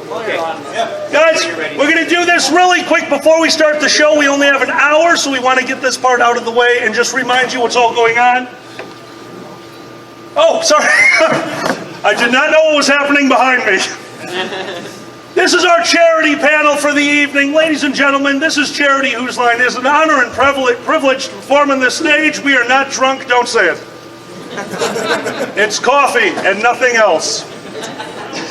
Guys, we're going to do this really quick before we start the show. We only have an hour, so we want to get this part out of the way and just remind you what's all going on. Oh, sorry. I did not know what was happening behind me. This is our charity panel for the evening. Ladies and gentlemen, this is Charity Whose Line. It is an honor and privilege to perform on this stage. We are not drunk, don't say it. It's coffee and nothing else.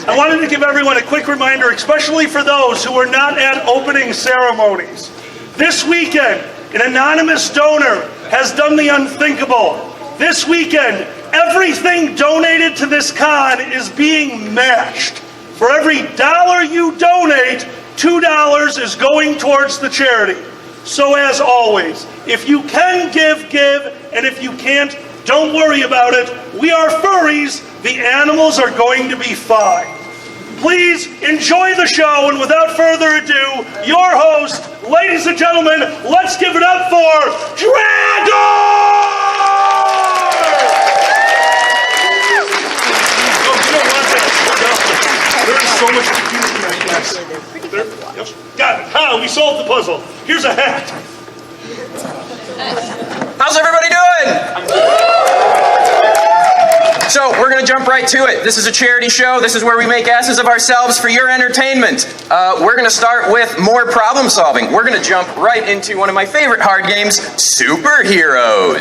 I wanted to give everyone a quick reminder, especially for those who were not at opening ceremonies. This weekend, an anonymous donor has done the unthinkable. This weekend, everything donated to this con is being matched. For every dollar you donate, $2 is going towards the charity. So as always, if you can give, and if you can't, don't worry about it. We are furries. The animals are going to be fine. Please enjoy the show, and without further ado, your host, ladies and gentlemen, let's give it up for Dragor! There's so much confusion right now. Yep. Got it. How? We solved the puzzle. Here's a hat. How's everybody doing? So, we're going to jump right to it. This is a charity show. This is where we make asses of ourselves for your entertainment. We're going to start with more problem solving. We're going to jump right into one of my favorite hard games, Superheroes.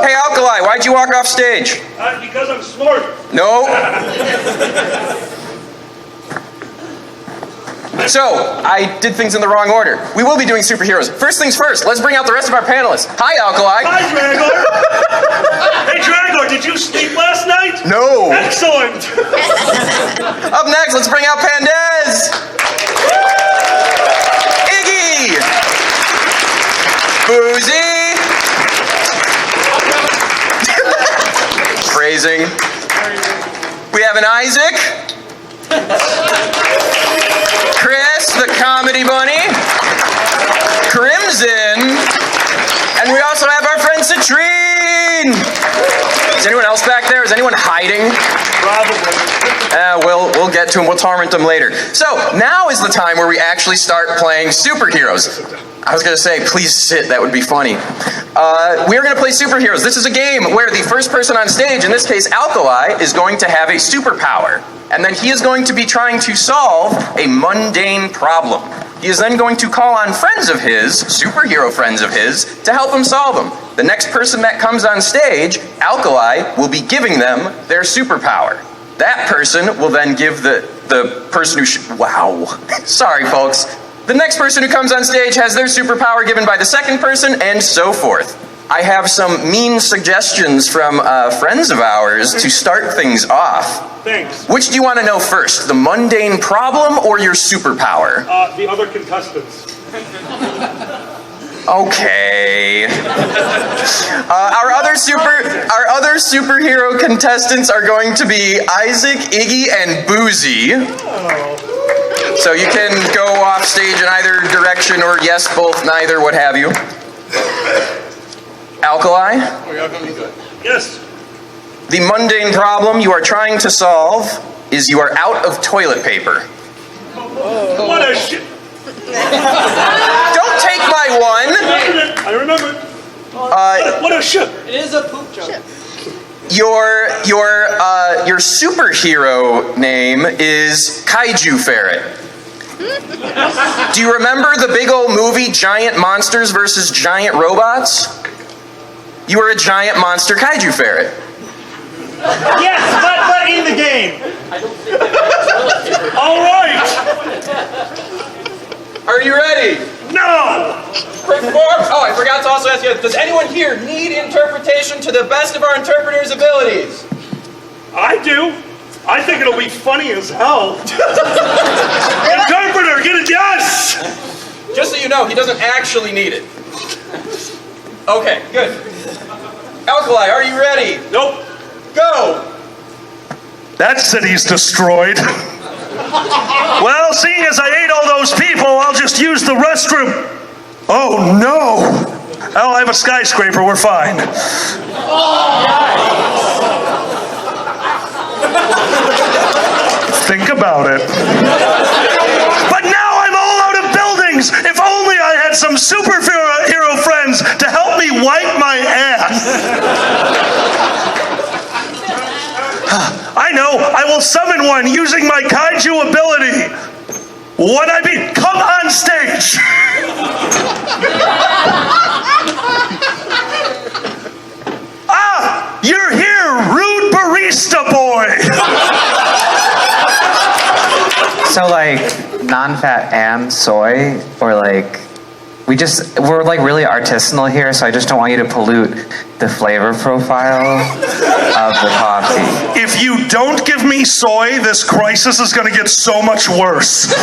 Hey, Alkali, why'd you walk off stage? Because I'm smart. No. So, I did things in the wrong order. We will be doing superheroes. First things first, let's bring out the rest of our panelists. Hi, Alkali. Hi, Dragor. Hey, Dragor, did you sleep last night? No. Excellent. Up next, let's bring out Pandez. Iggy. Boozy. Phrasing. We have an Isaac. Chris, the comedy bunny. Crimson. And we also have our friend Citrine. Is anyone else back there? Is anyone hiding? Probably. We'll get to them. We'll torment them later. So, now is the time where we actually start playing superheroes. I was going to say, please sit. That would be funny. We're going to play superheroes. This is a game where the first person on stage, in this case Alkali, is going to have a superpower. And then he is going to be trying to solve a mundane problem. He is then going to call on friends of his, superhero friends of his, to help him solve them. The next person that comes on stage, Alkali, will be giving them their superpower. That person will then give the person who wow. Sorry, folks. The next person who comes on stage has their superpower given by the second person, and so forth. I have some mean suggestions from friends of ours to start things off. Thanks. Which do you want to know first, the mundane problem or your superpower? The other contestants. Okay. Our other superhero contestants are going to be Isaac, Iggy, and Boozy. Oh. So you can go off stage in either direction, or yes, both, neither, what have you. Alkali? Yes. The mundane problem you are trying to solve is you are out of toilet paper. What a shit. Don't take my one! I remember. What a shit. It is a poop joke. Your superhero name is Kaiju Ferret. Do you remember the big old movie Giant Monsters vs. Giant Robots? You were a giant monster kaiju ferret. Yes, but in the game. All right. Are you ready? No. Oh, I forgot to also ask you, does anyone here need interpretation to the best of our interpreter's abilities? I do. I think it'll be funny as hell. Interpreter, get it? Yes. Just so you know, he doesn't actually need it. Okay, good. Alkali, are you ready? Nope. Go! That city's destroyed. Well, seeing as I ate all those people, I'll just use the restroom. Oh, no. Oh, I have a skyscraper. We're fine. Think about it. But now I'm all out of buildings. If only I had some superhero friends to help me wipe my ass. I know, I will summon one using my kaiju ability. Come on stage. You're here, rude barista boy. So like non-fat and soy, or like we're like really artisanal here, so I just don't want you to pollute the flavor profile of the coffee. If you don't give me soy, this crisis is going to get so much worse.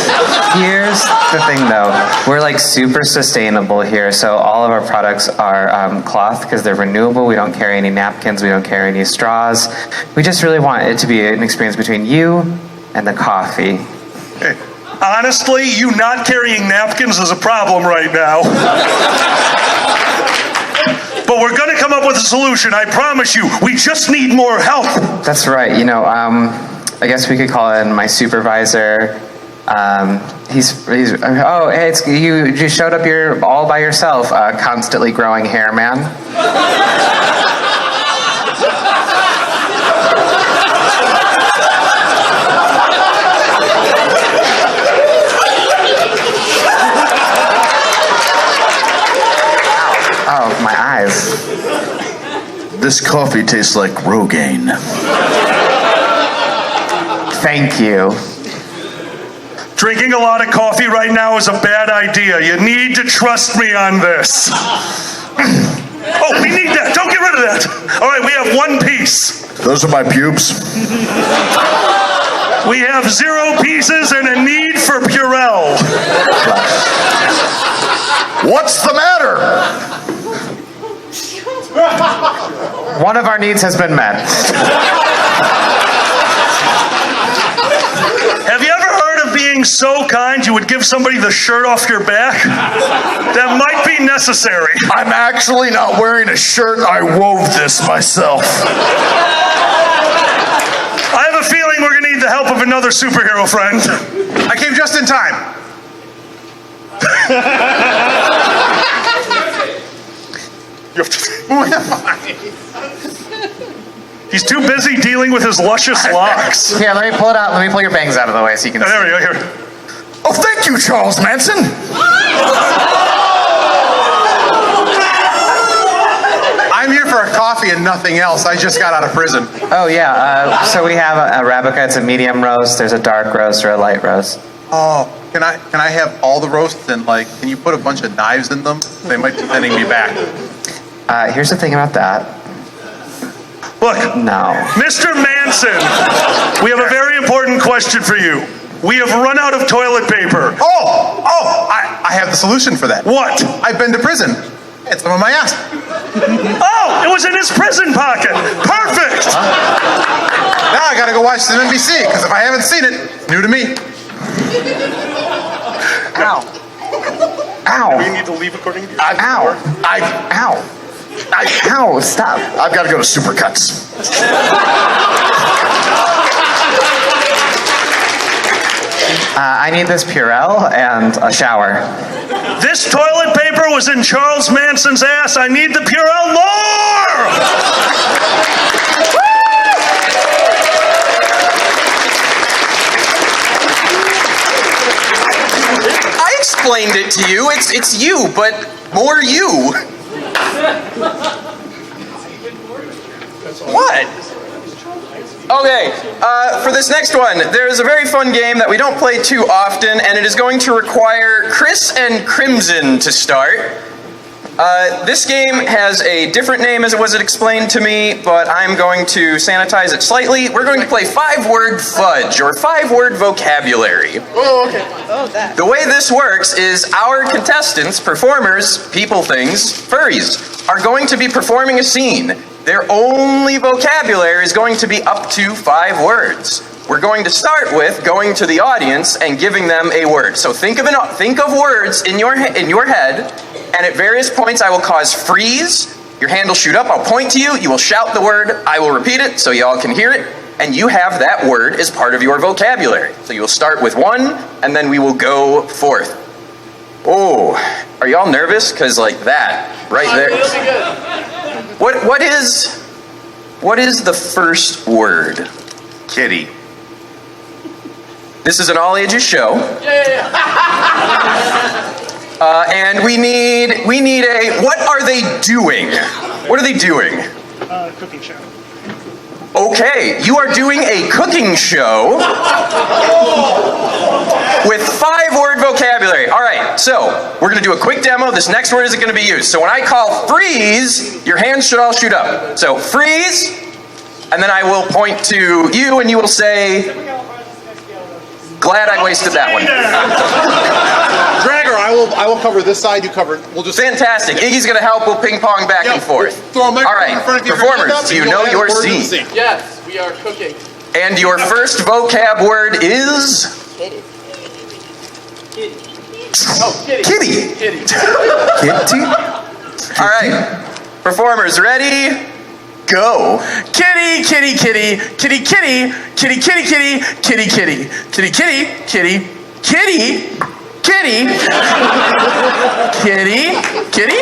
Here's the thing though, we're like super sustainable here, so all of our products are cloth because they're renewable. We don't carry any napkins, we don't carry any straws. We just really want it to be an experience between you and the coffee. Hey, honestly, you not carrying napkins is a problem right now. But we're going to come up with a solution, I promise you. We just need more help. That's right. You know, I guess we could call in my supervisor. Oh, hey, you just showed up here all by yourself, constantly growing hair, man. Oh, my eyes. This coffee tastes like Rogaine. Thank you. Drinking a lot of coffee right now is a bad idea. You need to trust me on this. Oh, we need that. Don't get rid of that. All right, we have one piece. Those are my pubes. We have 0 pieces and a need for Purell. What's the matter? One of our needs has been met. Have you ever heard of being so kind you would give somebody the shirt off your back? That might be necessary. I'm actually not wearing a shirt. I wove this myself. I have a feeling we're going to need the help of another superhero friend. I came just in time. He's too busy dealing with his luscious locks. Here, let me pull it out. Let me pull your bangs out of the way so you can see. There we go, here. Oh, thank you, Charles Manson. I'm here for a coffee and nothing else. I just got out of prison. Oh, yeah. So we have a Arabica. It's a medium roast. There's a dark roast or a light roast. Oh, can I have all the roasts and can you put a bunch of knives in them? They might be sending me back. Here's the thing about that. Look, No. Mr. Manson, we have a very important question for you. We have run out of toilet paper. I have the solution for that. What? I've been to prison. It's some of my ass. Oh, it was in his prison pocket. Perfect. Now I gotta go watch some NBC, because if I haven't seen it, it's new to me. Ow. We Ow. need to leave according to you. Ow. Ow. Ow. Stop. I've got to go to Supercuts. I need this Purell and a shower. This toilet paper was in Charles Manson's ass. I need the Purell more! I explained it to you. It's you, but more you. What? Okay, for this next one, there's a very fun game that we don't play too often, and it is going to require Chris and Crimson to start. This game has a different name as it was explained to me, but I'm going to sanitize it slightly. We're going to play 5-word fudge, or 5-word vocabulary. Oh, okay. The way this works is our contestants, performers, people, things, furries, are going to be performing a scene. Their only vocabulary is going to be up to 5 words. We're going to start with going to the audience and giving them a word. So think of words in your head, and at various points I will cause freeze. Your hand will shoot up. I'll point to you. You will shout the word. I will repeat it so y'all can hear it. and you have that word as part of your vocabulary. So you'll start with one, and then we will go forth. Oh, are y'all nervous? Because like that, right there. It'll be good. What is the first word? Kitty. This is an all ages show. Yeah. And we need a, what are they doing? What are they doing? Cooking show. Okay, you are doing a cooking show with 5-word vocabulary. All right, so we're gonna do a quick demo. This next word isn't gonna be used. So when I call freeze, your hands should all shoot up. So freeze, and then I will point to you and you will say, glad I wasted that one. Dragger, I will cover this side. You cover. We'll just. Fantastic. Iggy's gonna help. We'll ping pong back and forth. Throw a microphone All right, in front of you, your hand performers, up, do you and know you'll your add words in the scene? Yes, we are cooking. And your first vocab word is Oh, kitty. kitty. Kitty. Kitty. All right, performers, ready? Go. Kitty, kitty, kitty, kitty, kitty, kitty, kitty, kitty, kitty, kitty, kitty, kitty, kitty, kitty, kitty, kitty, kitty,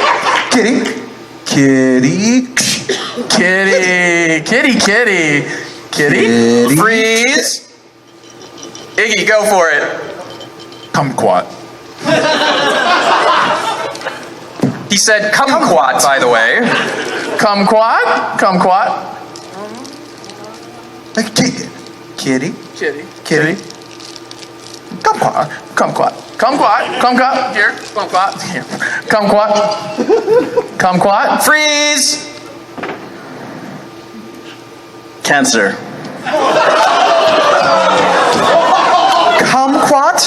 Kitty. Kitty. kitty, kitty, kitty, kitty. Freeze. Iggy, go for it. Kumquat. He said kumquat, by the way. Kumquat, kumquat, Kitty. kitty, Kitty. kumquat, kumquat, kumquat, kumquat, here, kumquat, here, kumquat, kumquat, Freeze. cancer, Kumquat.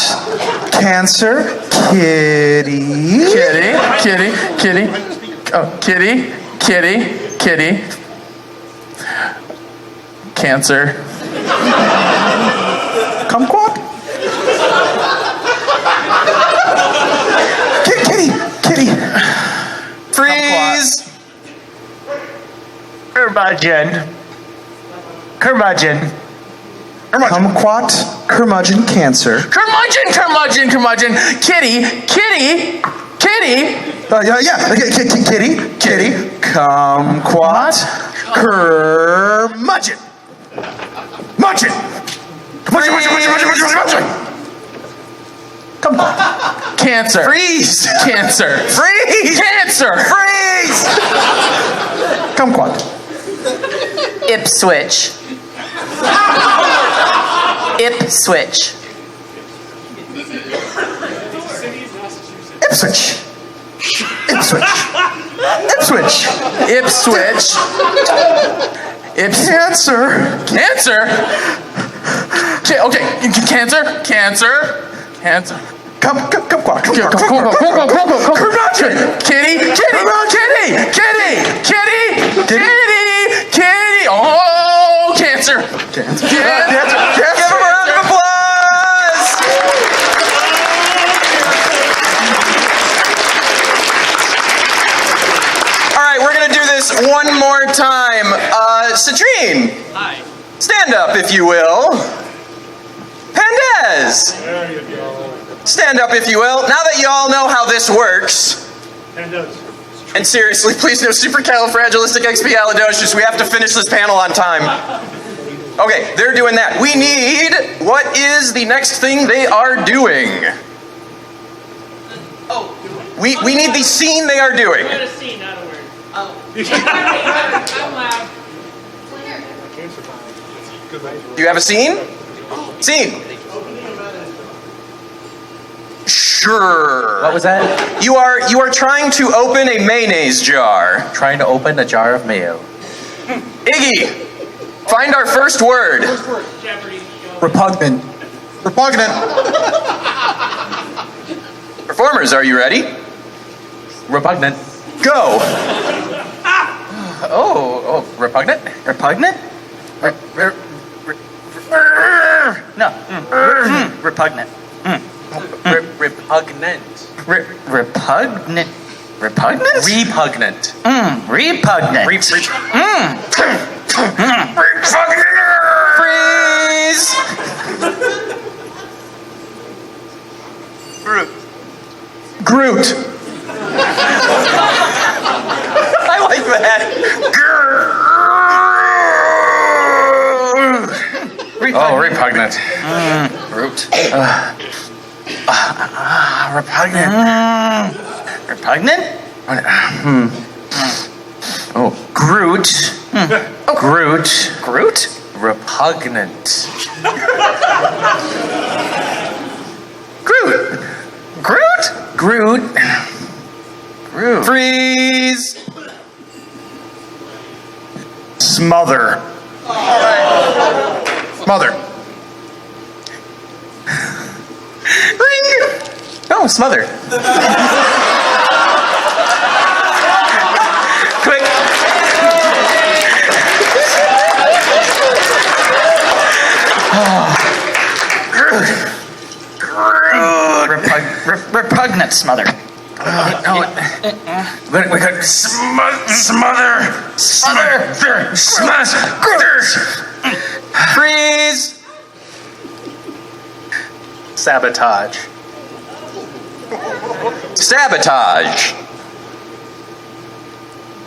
Cancer. Kitty. kitty, kitty, kitty, oh, kitty, kitty, kitty, cancer, Kumquat. Kitty. Kitty. Freeze. curmudgeon, curmudgeon, Kumquat. Curmudgeon. Cancer. curmudgeon, curmudgeon, curmudgeon, kitty, kitty, kitty, Kitty. Kitty. Kumquat. Curmudgeon. Mudgeon. cancer, Freeze. cancer, Freeze. cancer, Freeze. Kumquat. Ipswich. Ipswich. Ipswich. Ipswich. Ipswich. Ipswich, Cancer. cancer, okay, cancer, cancer, cancer. Kumquat. Curmudgeon, kitty, kitty, kitty, kitty, kitty, kitty, kitty, oh, cancer, cancer, Give him a round of applause. All right, we're gonna do this one more time. Citrine. Hi. Stand up, if you will. Pendez. Stand up, if you will. Now that you all know how this works, And does. and seriously, please no supercalifragilisticexpialidocious. We have to finish this panel on time. Okay, they're doing that. We need, what is the next thing they are doing? Oh, We need the scene they are doing. we got a scene, not a word. Oh. I'm loud. Do you have a scene? Scene. Sure. What was that? You are trying to open a mayonnaise jar. Trying to open a jar of mayo. Iggy, find our first word. Jeopardy. Go. Repugnant. Repugnant. Performers, are you ready? Repugnant. Go. Oh, repugnant? Repugnant? No. Repugnant. Repugnant. Repugnant. Repugnant? Repugnant. Repugnant. Freeze! Groot. I like that. Oh, repugnant. Groot. Repugnant. Repugnant? Oh, Groot. Groot. Groot? Repugnant. Groot. Groot? Groot. Groot. Freeze! Smother. Smother. Ring! Oh, smother. Quick. Repugnant smother. We got smother. Freeze! Sabotage. Sabotage.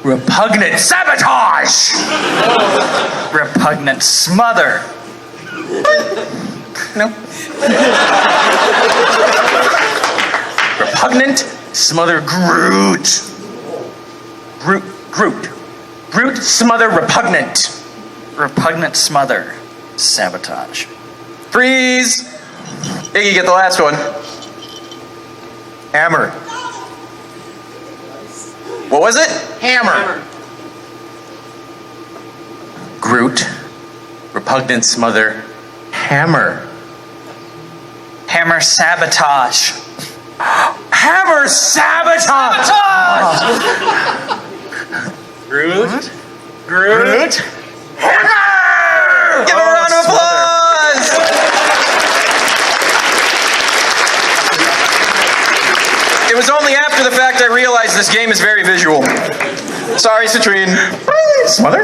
Repugnant sabotage. Repugnant smother. Repugnant smother Groot. Groot smother repugnant. Repugnant smother. Sabotage. Freeze! Iggy, get the last one. Hammer. What was it? Hammer. Groot. Repugnant smother. Hammer. Hammer sabotage. Hammer sabotage. Groot. Hammer. Give a round of applause! It was only after the fact I realized this game is very visual. Sorry, Citrine. Smother?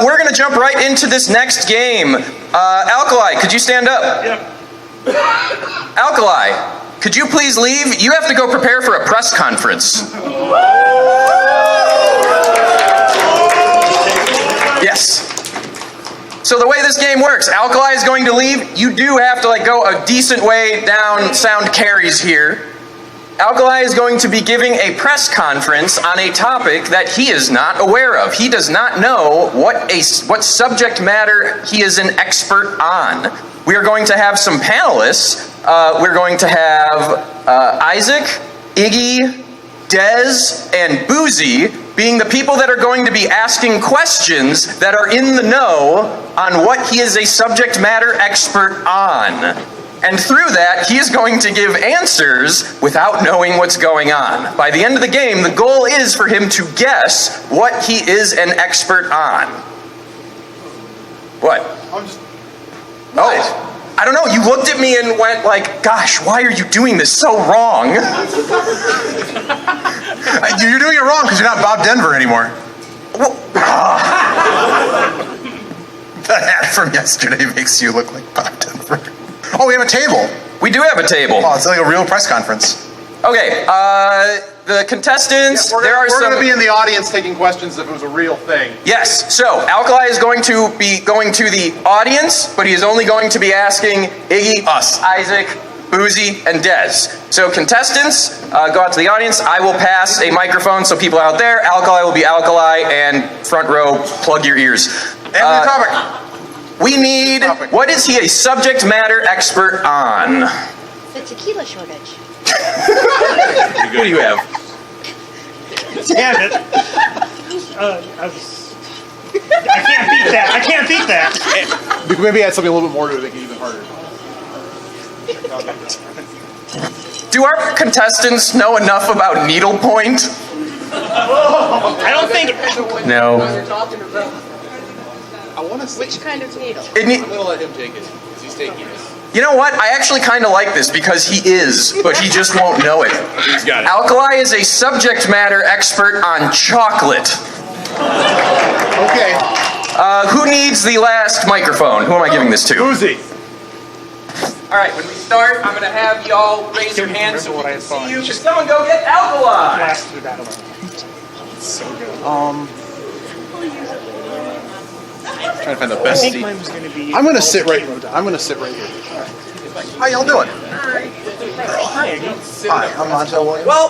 We're gonna jump right into this next game. Alkali, could you stand up? Yep. Alkali, could you please leave? You have to go prepare for a press conference. Yes. So the way this game works, Alkali is going to leave. You do have to go a decent way down sound carries here. Alkali is going to be giving a press conference on a topic that he is not aware of. He does not know what subject matter he is an expert on. We are going to have some panelists. We're going to have Isaac, Iggy, Dez, and Boozy being the people that are going to be asking questions that are in the know on what he is a subject matter expert on. And through that, he is going to give answers without knowing what's going on. By the end of the game, the goal is for him to guess what he is an expert on. What? Oh, I don't know. You looked at me and went gosh, why are you doing this so wrong? You're doing it wrong because you're not Bob Denver anymore. The hat from yesterday makes you look like Bob Denver. Oh, we have a table. We do have a table. Oh, it's like a real press conference. Okay, the contestants, there are we're some... going to be in the audience taking questions if it was a real thing. Yes, so Alkali is going to be going to the audience, but he is only going to be asking Iggy, Us. Isaac, Boozy, and Dez. So contestants, go out to the audience. I will pass a microphone so people out there. Alkali will be Alkali, and front row, plug your ears. And the topic. We need, what is he a subject matter expert on? The tequila shortage. What do you have? Damn it. I can't beat that. I can't beat that. We could maybe add something a little bit more to it to make it even harder. Do our contestants know enough about needlepoint? I don't think... No. Which kind of needle? I'm gonna let him take it, because he's taking it. You know what? I actually kind of like this because he is, but he just won't know it. He's got it. Alkali is a subject matter expert on chocolate. Okay. Who needs the last microphone? Who am I giving this to? Uzi. All right, when we start, I'm going to have y'all raise your hands so we can see you. Just someone go get alkali. Trying to find the best seat. I'm gonna sit right here. How y'all doing? Hi, I'm Montel Williams. Well,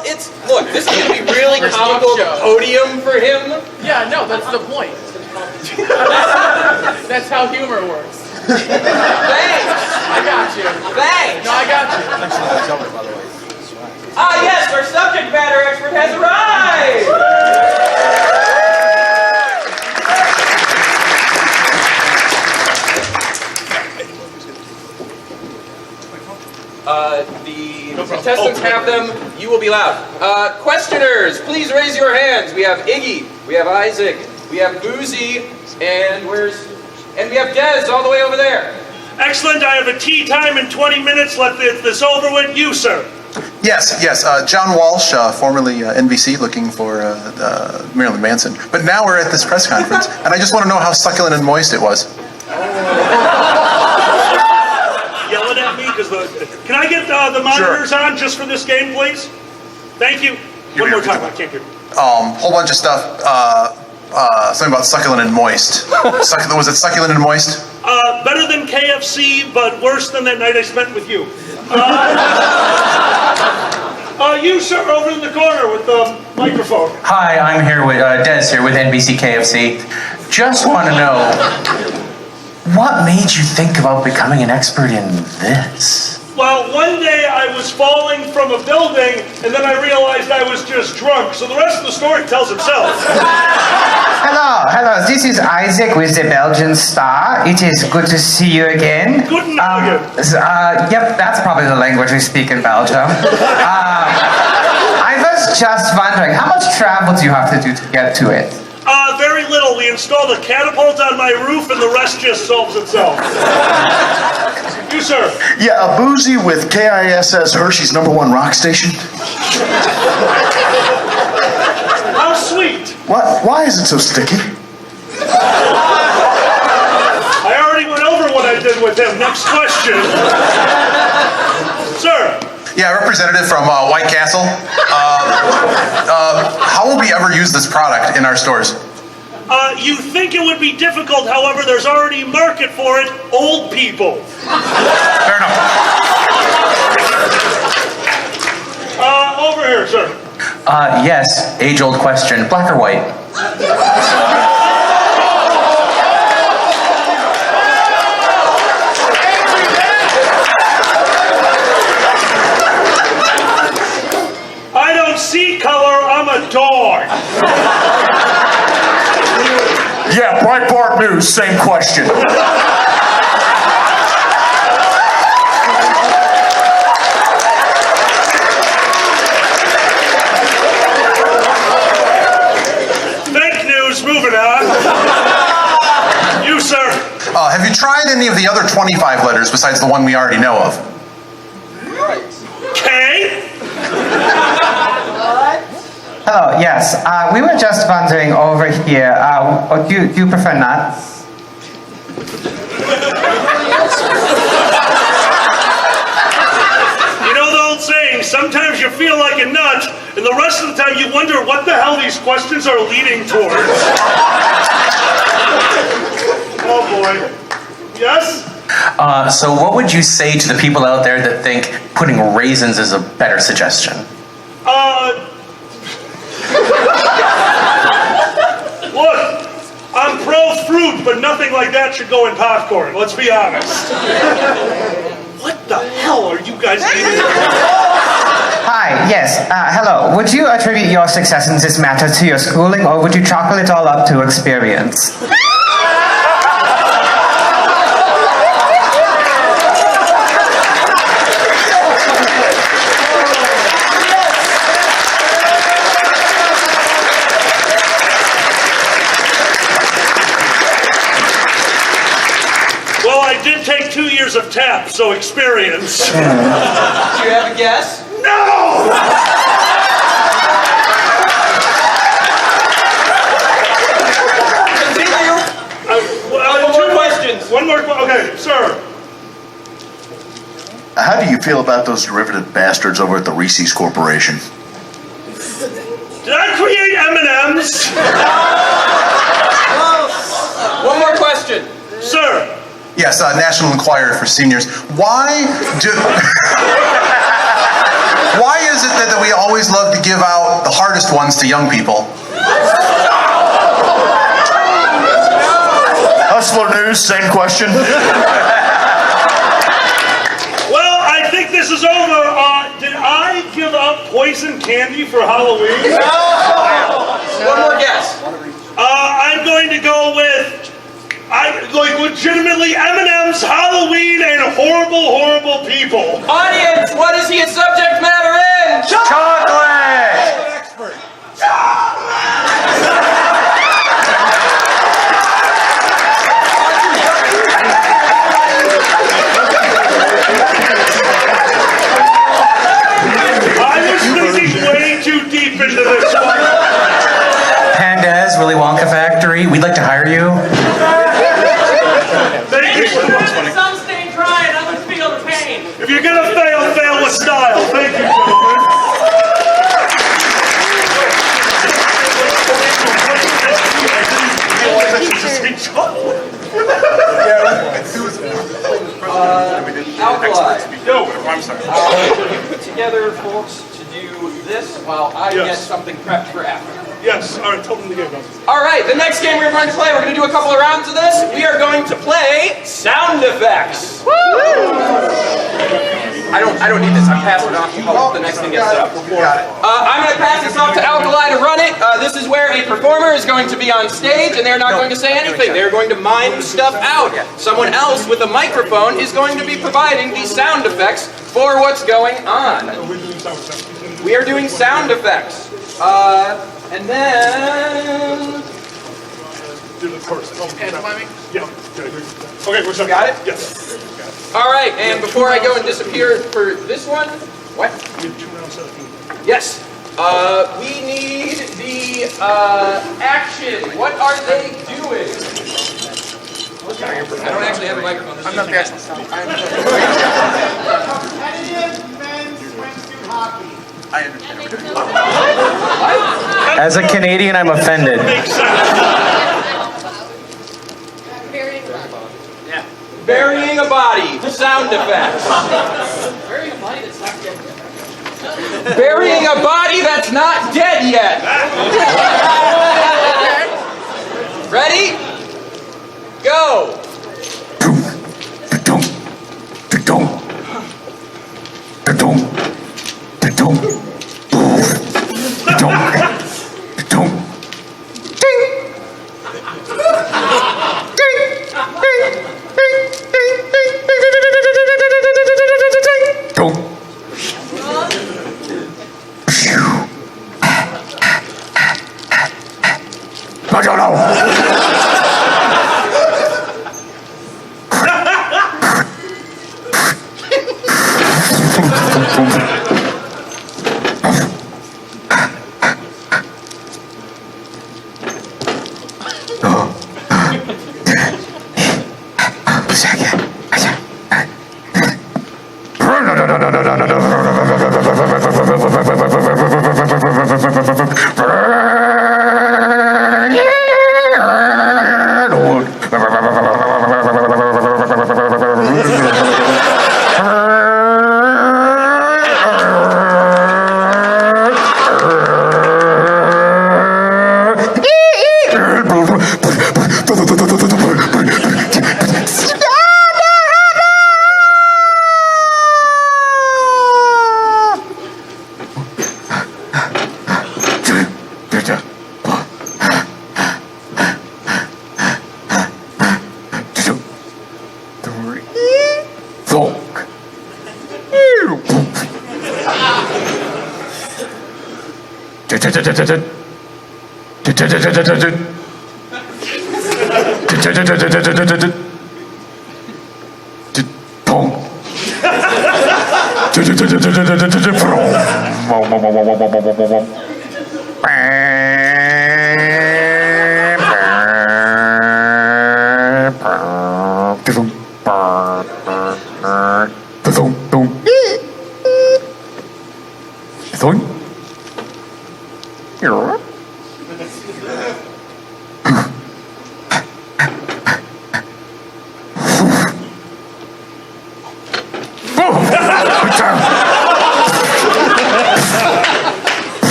look, this is going to be really comical podium for him. Yeah, no, that's the point. That's how humor works. Thanks. I got you. Thanks. No, I got you. Ah, yes, our subject matter expert has arrived. The contestants have them. You will be loud. Questioners, please raise your hands. We have Iggy, we have Isaac, we have Boozy, and we have Dez all the way over there. Excellent. I have a tea time in 20 minutes. Let this over with. You, sir. Yes. John Walsh, formerly NBC, looking for Marilyn Manson. But now we're at this press conference, and I just want to know how succulent and moist it was. Yelling at me because Can I get the monitors on just for this game, please? Thank you. One more time. I can't hear you. Whole bunch of stuff. Something about succulent and moist. Was it succulent and moist? Better than KFC, but worse than that night I spent with you. You, sir, over in the corner with the microphone. Hi, I'm here with Des here with NBC KFC. Just want to know, what made you think about becoming an expert in this? Well, one day I was falling from a building, and then I realized I was just drunk. So the rest of the story tells itself. Hello. This is Isaac with the Belgian Star. It is good to see you again. Guten Morgen. Yep, that's probably the language we speak in Belgium. I was just wondering, how much travel do you have to do to get to it? Very little. We installed a catapult on my roof, and the rest just solves itself. You, sir. Yeah, a Boozy with KISS Hershey's #1 rock station. How sweet. What? Why is it so sticky? I already went over what I did with him. Next question. Sir. Yeah, representative from White Castle. How will we ever use this product in our stores? You think it would be difficult, however, there's already a market for it. Old people. Fair enough. Over here, sir. Yes, age-old question, black or white? I don't see color, I'm a dog. Yeah, Breitbart News, same question. Fake news, moving on. You, sir. Have you tried any of the other 25 letters besides the one we already know of? K? Hello, yes. We were just wondering over here, do you prefer nuts? You know the old saying, sometimes you feel like a nut, and the rest of the time you wonder what the hell these questions are leading towards. Oh boy. Yes? So what would you say to the people out there that think putting raisins is a better suggestion? Look, I'm pro-fruit, but nothing like that should go in popcorn, let's be honest. What the hell are you guys eating? Hi, yes. Hello. Would you attribute your success in this matter to your schooling, or would you chalk it all up to experience? Well, I did take 2 years of tap, so experience. Do you have a guess? No! Continue. one more. Okay, sir. How do you feel about those derivative bastards over at the Reese's Corporation? Did I create M&Ms? One more question. Sir. Yes, National Enquirer for seniors. Why is it that we always love to give out the hardest ones to young people? Hustler News, same question. Well, I think this is over. Did I give up poison candy for Halloween? No! One more guess. I'm going to go with, legitimately M&M's, Halloween, and horrible, horrible people. Audience, what is he a subject matter in? Chocolate! I was thinking way too deep into this one. Pandas, Willy Wonka Factory, we'd like to hire you. Thank you. Some stay dry and others feel the pain. If you're gonna fail, fail with style. Thank you, gentlemen. Alkali. Yo, I'm sorry. Put together folks to do this while I get something prepped for after. Yes, all right, tell them the game. All right, the next game we're going to play, we're going to do a couple of rounds of this. We are going to play sound effects. Woo! I don't need this. I'm passing it off to help the next thing gets set up. I'm going to pass this off to Alkali to run it. This is where a performer is going to be on stage and they're not going to say anything. They're going to mime stuff out. Someone else with a microphone is going to be providing these sound effects for what's going on. We are doing sound effects. And then... Do the first. Yeah. Okay, we're done. Got it? Yes. All right, and before I go and disappear for this one, what? We have 2 rounds left. Yes. We need the action. What are they doing? I don't actually have a microphone. I'm not the action. Competitive men's swimsuit hockey. As a Canadian, I'm offended. Burying a body. Sound effects. Burying a body that's not dead yet. Ready? Go. I don't know.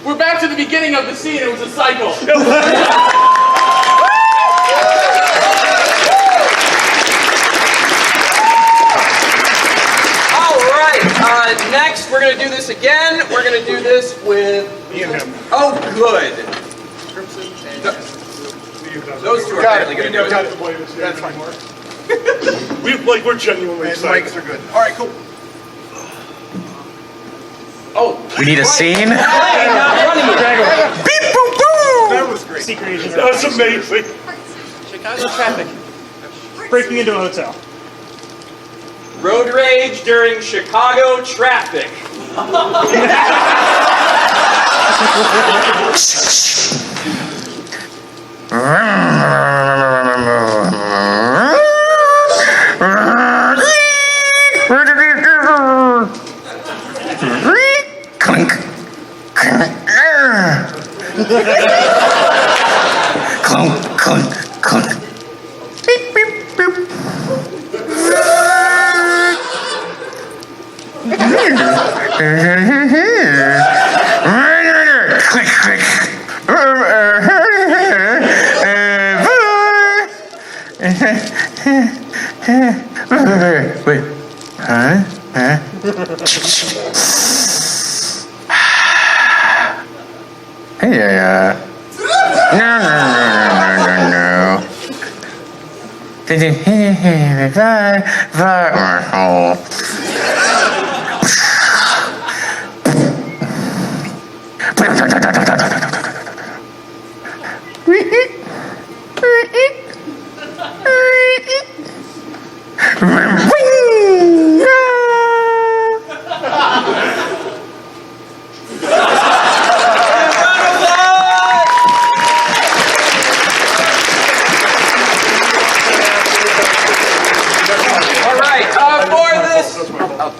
We're back to the beginning of the scene. It was a cycle. Next, we're going to do this again. We're going to do this with Me and him. Oh, good. Those two are apparently going to do it. That's fine. We're genuinely excited. Mics are good. All right, cool. Oh, We need a scene. not running it. Beep boop boom. That was great. Secret agents. That was amazing. Chicago traffic. Breaking into a hotel. Road rage during Chicago traffic. Clink. Clunk, clunk, clunk. Beep, beep, beep. Click, click. Wait. Huh? Yeah. No.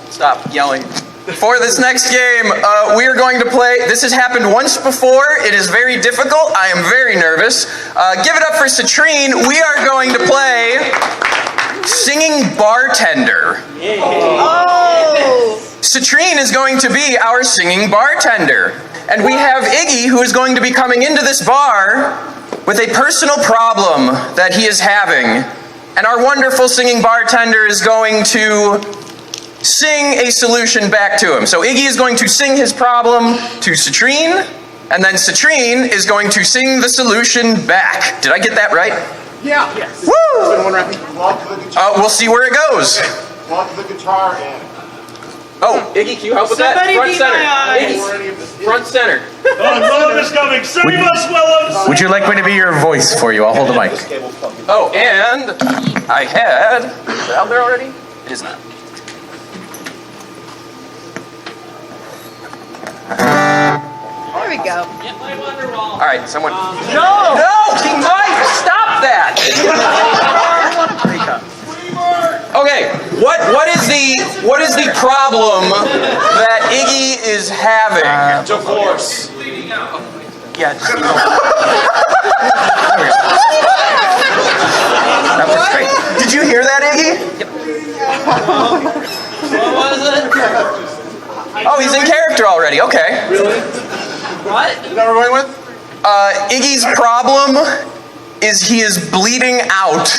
Stop yelling. For this next game, we are going to play. This has happened once before. It is very difficult. I am very nervous. Give it up for Citrine. We are going to play Singing Bartender. Citrine is going to be our singing bartender. And we have Iggy, who is going to be coming into this bar with a personal problem that he is having. And our wonderful singing bartender is going to sing a solution back to him. So Iggy is going to sing his problem to Citrine, and then Citrine is going to sing the solution back. Did I get that right? Yeah. Yes. Woo! Walk to the guitar. We'll see where it goes. Walk to the guitar and. Oh, Iggy, can you help with that? Front center. Iggy, front center. Oh, Willem is coming. Save us, Willem! Would you like me to be your voice for you? I'll hold the mic. Oh, and I had... Is it out there already? It is not. There we go. All right, someone. No, King Mike, stop that. Okay, what is the problem that Iggy is having? Divorce. Yeah. That was great. Did you hear that, Iggy? Yep. What was it? Oh, he's in character already. Okay. Really? What? Is that what we're going with? Iggy's problem is he is bleeding out.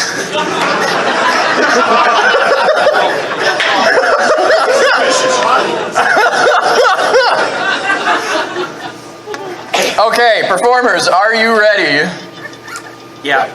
Okay, performers, are you ready? Yeah.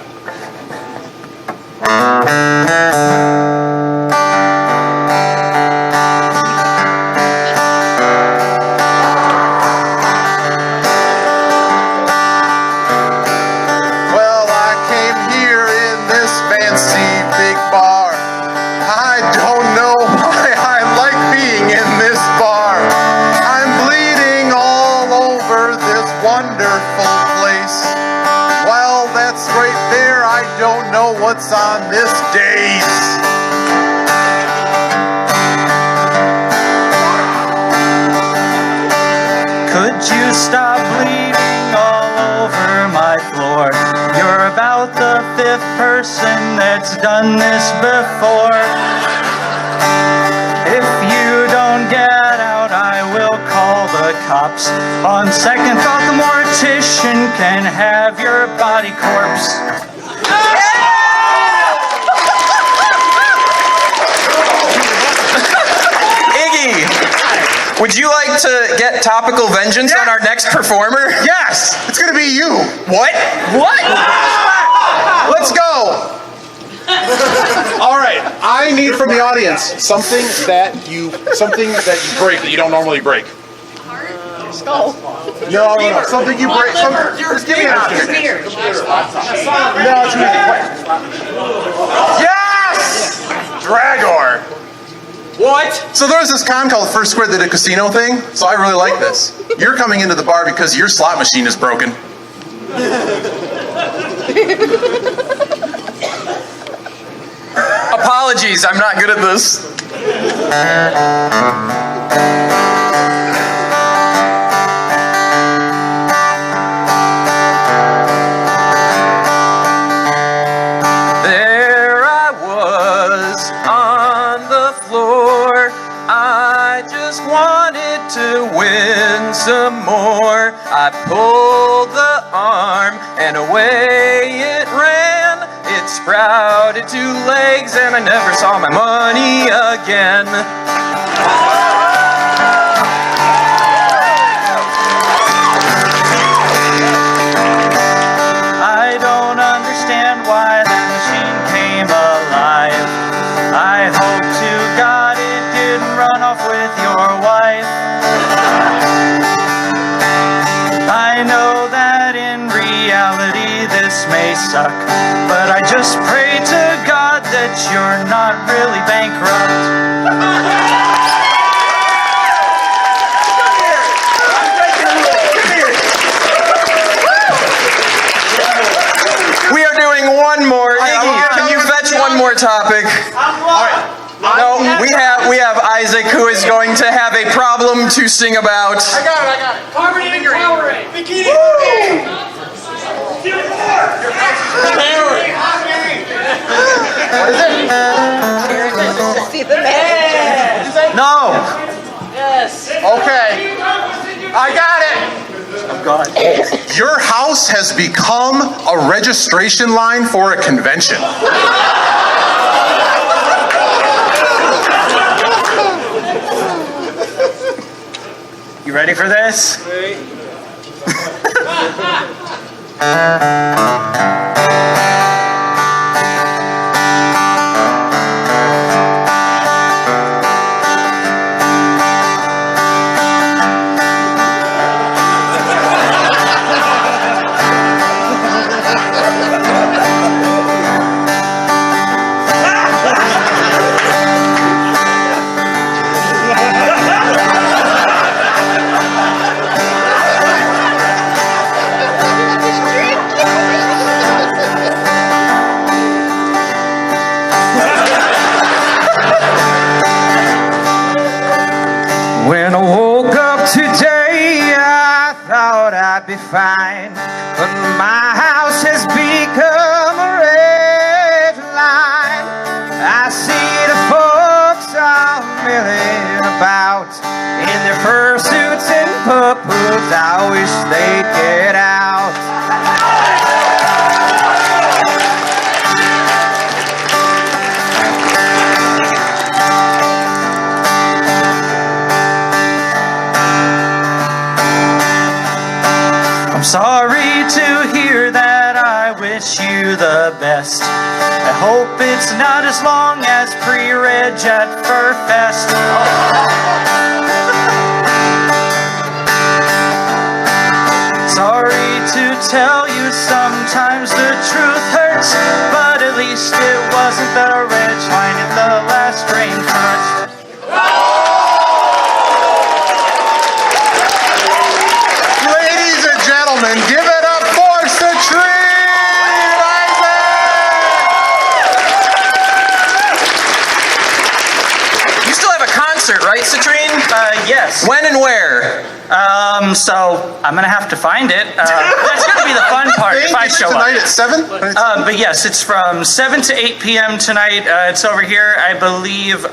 Well, I came here in this fancy big bar. I don't know why I like being in this bar. I'm bleeding all over this wonderful place. Well, that's right there. I don't know what's on this day's that's done this before. If you don't get out, I will call the cops. On second thought, the mortician can have your body corpse. Iggy, would you like to get topical vengeance on our next performer? Yes, it's gonna be you. What? What? Let's go. All right, I need from the audience something that you break that you don't normally break. Skull. No, something you break. Just give me an option. No, it's yes! Dragor. What? So there was this con called First Square that did a casino thing, so I really like this. You're coming into the bar because your slot machine is broken. Apologies, I'm not good at this. There I was on the floor. I just wanted to win some more. I pulled the arm and away it ran. It sprouted 2 legs and I never saw my money again. I don't understand why that machine came alive. I hope to God it didn't run off with your wife. I know that in reality this may suck, but I just pray to God that you're not really bankrupt. We are doing one more. Iggy, can you fetch one more topic? No, we have Isaac who is going to have a problem to sing about. I got it. Carbonated Powerade. Bikini. See the man. No! Yes. Okay, I got it. Your house has become a registration line for a convention. You ready for this? When I woke up today, I thought I'd be fine, but my house has become a red line. I see the folks all milling about in their fursuits and pup hoods. I wish they'd get out. I'm sorry to hear that. I wish you the best. I hope it's not as long as pre-reg at Furfest. Sorry to tell you, sometimes the truth hurts, but at least it wasn't the reg line in the last train first. Ladies and gentlemen, give it up for Citrine Isaac! You still have a concert concert, right, Citrine? Yes. When and where? So I'm gonna have to find it. That's gonna be the fun part if I show Tonight up. at 7? But yes, it's from 7 to 8 p.m. tonight. It's over here, I believe,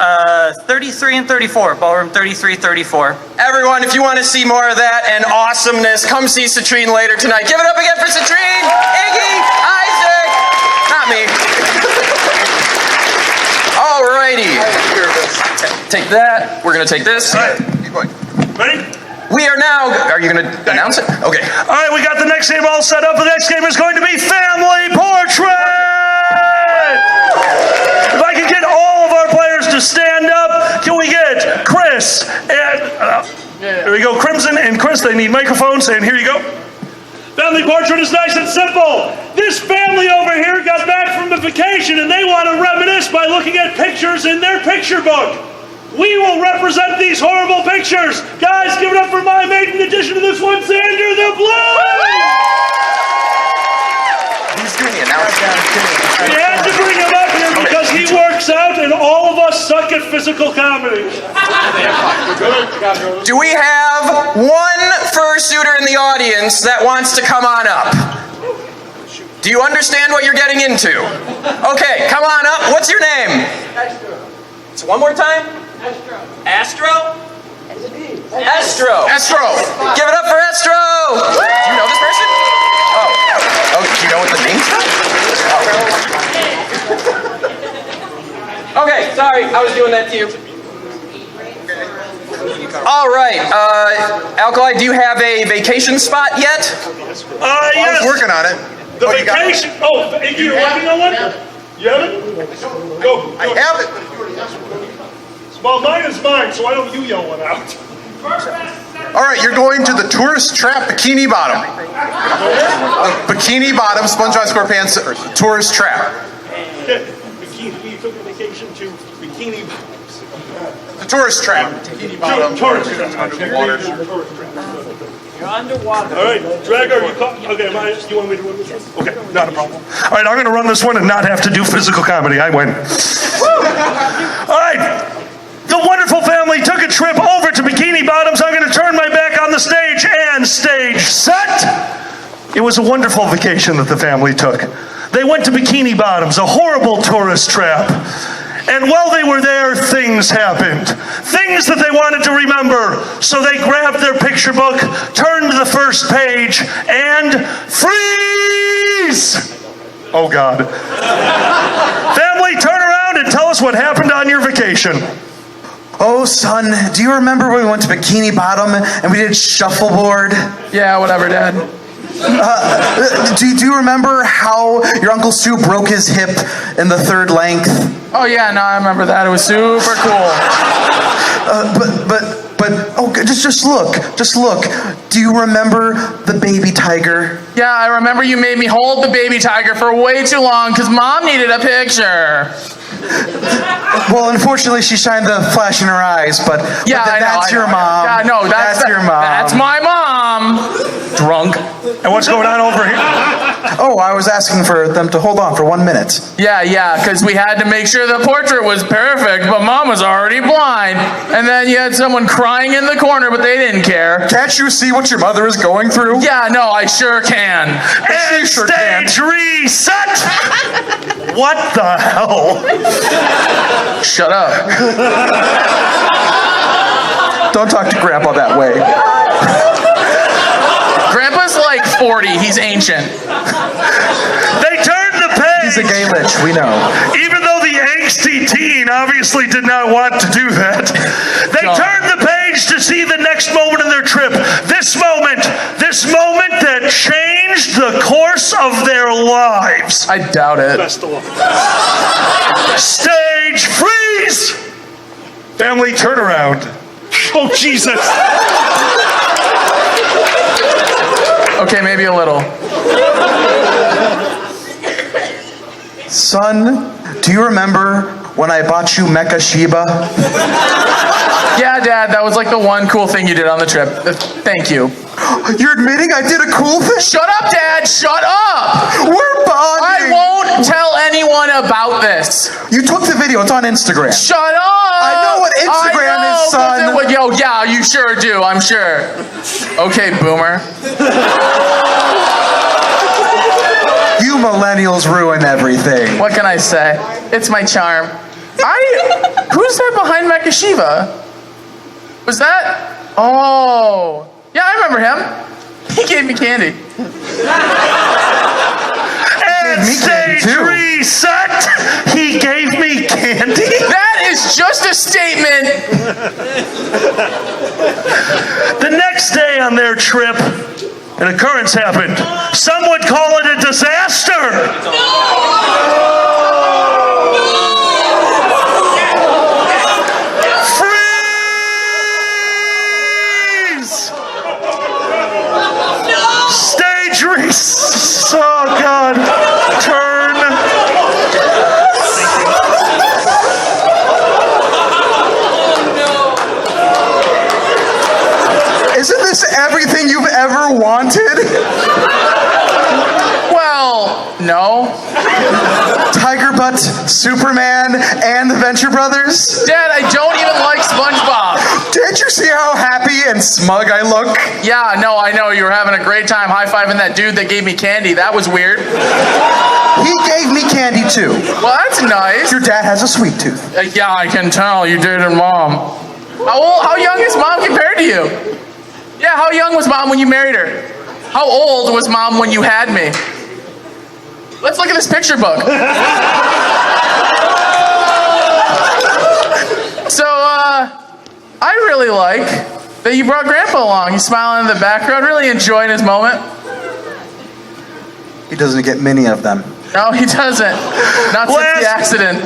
33 and 34, ballroom 33, 34. Everyone, if you want to see more of that and awesomeness, come see Citrine later tonight. Give it up again for Citrine, Iggy, Isaac, not me. Alrighty. Take that. We're going to take this. All right. Keep going. Ready? We are now... Are you going to announce it? Okay. All right, we got the next game all set up. The next game is going to be Family Portrait! If I can get all of our players to stand up, can we get Chris and... There we go, Crimson and Chris. They need microphones, and here you go. Family Portrait is nice and simple. This family over here got back from a vacation, and they want to reminisce by looking at pictures in their picture book. We will represent these horrible pictures. Guys, give it up for my maiden addition to this one, Xander the Blue! Who's doing the announcement? We had to bring him up here because he works out and all of us suck at physical comedy. Do we have one fursuiter in the audience that wants to come on up? Do you understand what you're getting into? Okay, come on up. What's your name? So one more time. Astro? Estro. Estro. Give it up for Estro. Do you know this person? Oh, do you know what the name's? Oh. Okay, sorry, I was doing that to you. All right, Alkali, do you have a vacation spot yet? Yes. I was working on it. The vacation. Oh, you're working on one? You have it? Go. I have it. Well, mine is mine, so why don't you yell one out? All right, you're going to the Tourist Trap Bikini Bottom. Bikini Bottom, SpongeBob SquarePants Tourist Trap. Okay. We took a vacation to Bikini Bottoms. The Tourist Trap. Bikini Bottom. Tourist Trap. Underwater. You're underwater. All right, Dragger, you caught. Okay, you want me to run this one? Okay, not a problem. All right, I'm going to run this one and not have to do physical comedy. I win. All right. The wonderful family took a trip over to Bikini Bottoms. I'm going to turn my back on the stage and stage set. It was a wonderful vacation that the family took. They went to Bikini Bottoms, a horrible tourist trap. And while they were there, things happened. Things that they wanted to remember. So they grabbed their picture book, turned to the first page, and freeze! Oh, God. Family, turn around and tell us what happened on your vacation. Oh, son, do you remember when we went to Bikini Bottom and we did shuffleboard? Yeah, whatever, Dad. Do you remember how your Uncle Stu broke his hip in the third length? Oh, yeah, no, I remember that. It was super cool. Just look. Do you remember the baby tiger? Yeah, I remember you made me hold the baby tiger for way too long because Mom needed a picture. Well, unfortunately, she shined the flash in her eyes, but yeah, that's your mom. Yeah, no, that's your mom. That's my mom. Drunk. And what's going on over here? Oh, I was asking for them to hold on for 1 minute. Yeah, because we had to make sure the portrait was perfect, but Mom was already blind. And then you had someone crying in the corner, but they didn't care. Can't you see what your mother is going through? Yeah, no, I sure can. And stage reset! What the hell? Shut up. Don't talk to Grandpa that way. Grandpa's like 40. He's ancient. They turned the page. He's a gay lich, we know. Even though the angsty teen obviously did not want to do that, they turned the page to see the next moment in their trip. This moment that changed the course of their lives. I doubt it. Best of luck. Stage freeze. Family turnaround. Oh, Jesus. Okay, maybe a little. Son, do you remember when I bought you Mecha Sheba? Yeah, Dad, that was like the one cool thing you did on the trip. Thank you. You're admitting I did a cool thing? Shut up, Dad! Shut up! We're bonding! I won't tell anyone about this. You took the video, it's on Instagram. Shut up! I know what Instagram is, son. Yo, yeah, you sure do, I'm sure. Okay, boomer. You millennials ruin everything. What can I say? It's my charm. Who's that behind Makashiva? Was that? Oh. Yeah, I remember him. He gave me candy. And stage reset. He gave me candy. That is just a statement. The next day on their trip, an occurrence happened. Some would call it a disaster. Stage reset. Oh, God. Turn. Isn't this everything you've ever wanted? Well, no. Tiger Butt, Superman, and the Venture Brothers? Dad, I don't even like SpongeBob. Did you see how happy and smug I look? Yeah, no, I know. You were having a great time high-fiving that dude that gave me candy. That was weird. He gave me candy too. Well, that's nice. Your dad has a sweet tooth. Yeah, I can tell. You dated Mom. How young is Mom compared to you? Yeah, how young was Mom when you married her? How old was Mom when you had me? Let's look at this picture book. So, I really like that you brought Grandpa along. He's smiling in the background, really enjoying his moment. He doesn't get many of them. No, he doesn't. Not since the accident.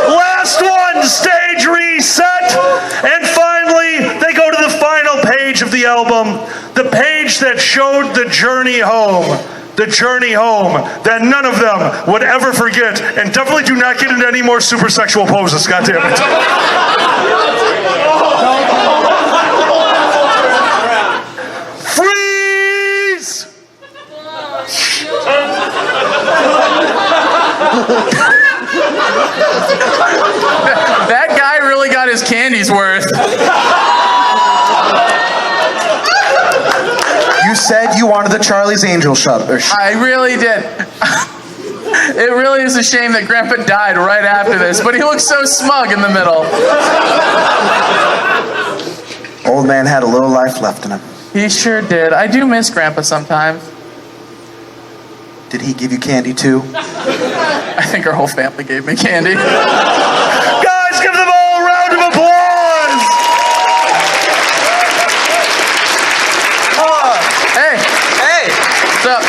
Last one, stage reset. And finally, they go to the final page of the album. The page that showed the journey home. The journey home that none of them would ever forget. And definitely do not get into any more super sexual poses, goddammit. Freeze! That guy really got his candy's worth. You said you wanted the Charlie's Angel shop. I really did. It really is a shame that Grandpa died right after this, but he looks so smug in the middle. Old man had a little life left in him. He sure did. I do miss Grandpa sometimes. Did he give you candy too? I think our whole family gave me candy. Guys, give them all a round of applause! Hey! What's up?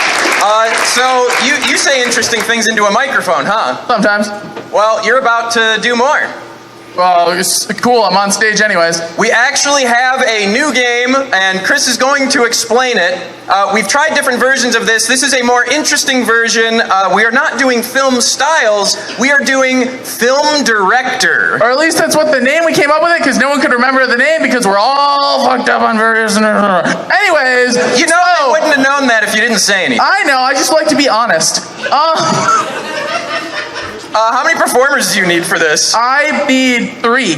So you say interesting things into a microphone, huh? Sometimes. Well, you're about to do more. Well, it's cool. I'm on stage anyways. We actually have a new game, and Chris is going to explain it. We've tried different versions of this. This is a more interesting version. We are not doing film styles. We are doing film director. Or at least that's what the name we came up with it, because no one could remember the name because we're all fucked up on various. Anyways, You know, I wouldn't have known that if you didn't say anything. I know. I just like to be honest. How many performers do you need for this? I need 3.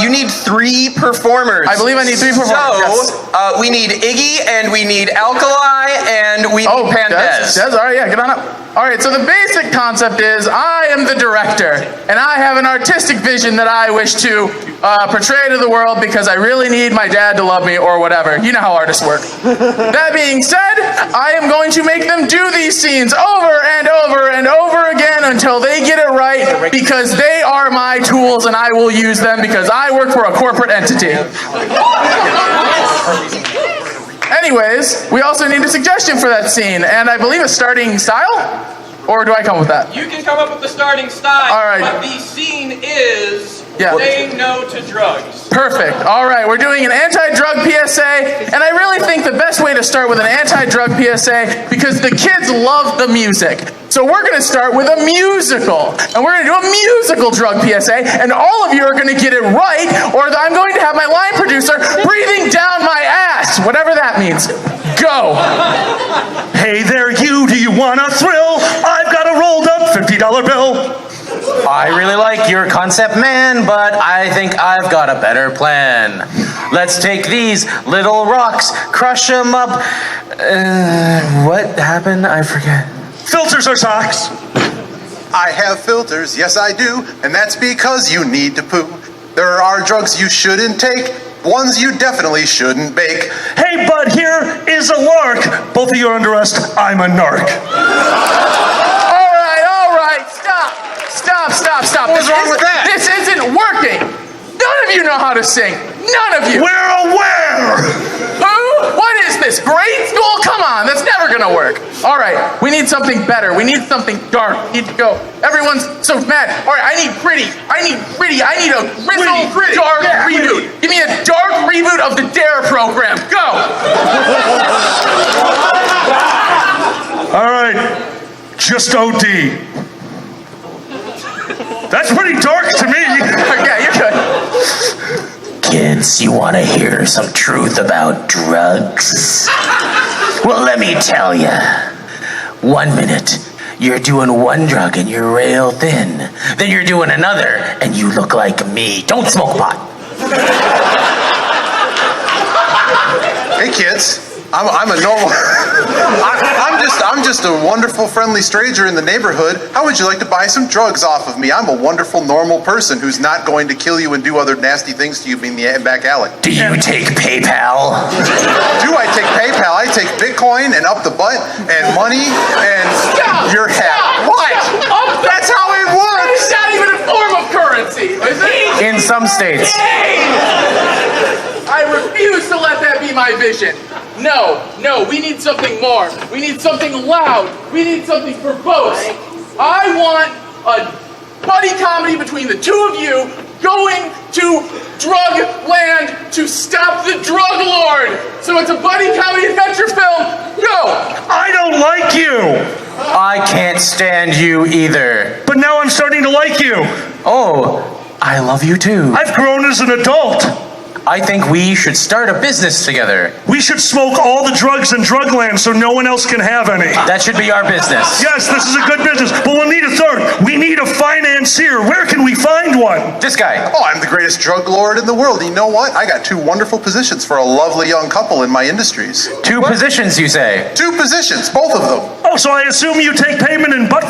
You need 3 performers. I believe I need 3 performers. So, we need Iggy, and we need Alkali, and we need Pandez. Des, all right, yeah, get on up. All right, so the basic concept is I am the director, and I have an artistic vision that I wish to portray to the world because I really need my dad to love me or whatever. You know how artists work. That being said, I am going to make them do these scenes over and over and over again until they get it right because they are my tools and I will use them because I work for a corporate entity. Anyways, we also need a suggestion for that scene, and I believe a starting style? Or do I come with that? You can come up with the starting style. All right. But the scene is Yeah. Saying no to drugs. Perfect. All right, we're doing an anti-drug PSA, and I really think the best way to start with an anti-drug PSA, because the kids love the music. So we're going to start with a musical, and we're going to do a musical drug PSA, and all of you are going to get it right, or I'm going to have my line producer breathing down my ass, whatever that means. Go. Hey there, you. Do you want a thrill? I've got a rolled up $50 bill. I really like your concept, man, but I think I've got a better plan. Let's take these little rocks, crush them up. What happened? I forget. Filters or socks? I have filters, yes I do, and that's because you need to poo. There are drugs you shouldn't take, ones you definitely shouldn't bake. Hey, bud, here is a lark. Both of you are under arrest. I'm a narc. All right, stop. What's wrong with that? This isn't working. None of you know how to sing. None of you. We're aware. Who? What is this? Grade school? Come on, that's never gonna work. All right, we need something better. We need something dark. We need to go. Everyone's so mad. All right, I need pretty. I need a gristle, dark reboot. Give me a dark reboot of the DARE program. Go. All right, just OD. That's pretty dark to me. Yeah, you're good. Kids, you want to hear some truth about drugs? Well, let me tell you. 1 minute, you're doing one drug and you're real thin. Then you're doing another and you look like me. Don't smoke pot. Hey kids, I'm a normal. I'm just a wonderful, friendly stranger in the neighborhood. How would you like to buy some drugs off of me? I'm a wonderful, normal person who's not going to kill you and do other nasty things to you in the back alley. Do you take PayPal? Do I take PayPal? I take Bitcoin and up the butt and money and your hat. What? That's how it works. It's not even a form of currency, is it? In some states. I refuse to let that be my vision. No, we need something more. We need something loud. We need something verbose. I want a buddy comedy between the two of you going to drug land to stop the drug lord. So it's a buddy comedy adventure film. Go! I don't like you. I can't stand you either. But now I'm starting to like you. Oh, I love you too. I've grown as an adult. I think we should start a business together. We should smoke all the drugs in Drugland so no one else can have any. That should be our business. Yes, this is a good business, but we'll need a third. We need a financier. Where can we find one? This guy. Oh, I'm the greatest drug lord in the world. You know what? I got 2 wonderful positions for a lovely young couple in my industries. 2 positions, you say? 2 positions, both of them. Oh, so I assume you take payment in butt...